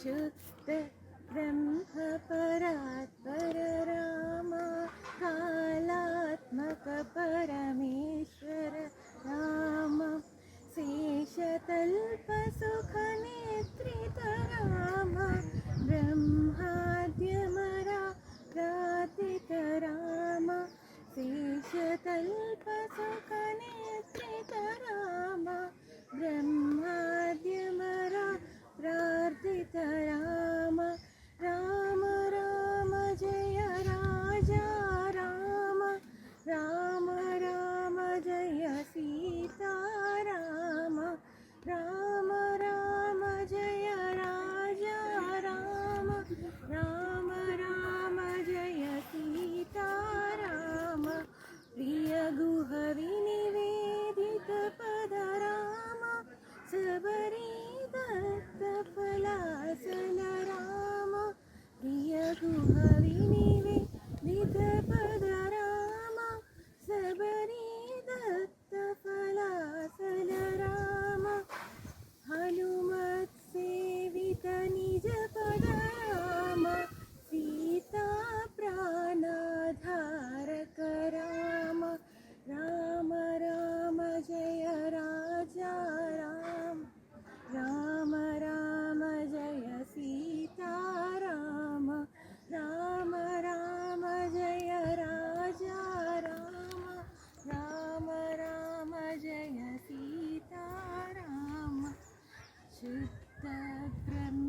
शुद्ध ब्रह्म परात्पर राम कालात्मक परमेश्वर राम शेषतल्प सुख नेत्रित राम ब्रह्माद्यमरा प्रातित राम शेषतल्प सुख नेत्रित राम ब्रह्माद्यमरा प्रार्थित राम राम राम जय राजा राम राम राम जय सीता राम राम राम जय राजा राम राम राम जय सीता राम प्रिय गुह विनिवेदित पद राम सबरी दत्त फलासन राम प्रिय गुह विनिवेदित पद राम सबरी दत्त फलासन राम हनुमत सेवित निज पद राम सीता प्राणधारक राम राम राम जय राजा राम राम राम जय सीता राम राम राम जय राजा राम राम राम जय सीता राम शुद्ध ब्रह्म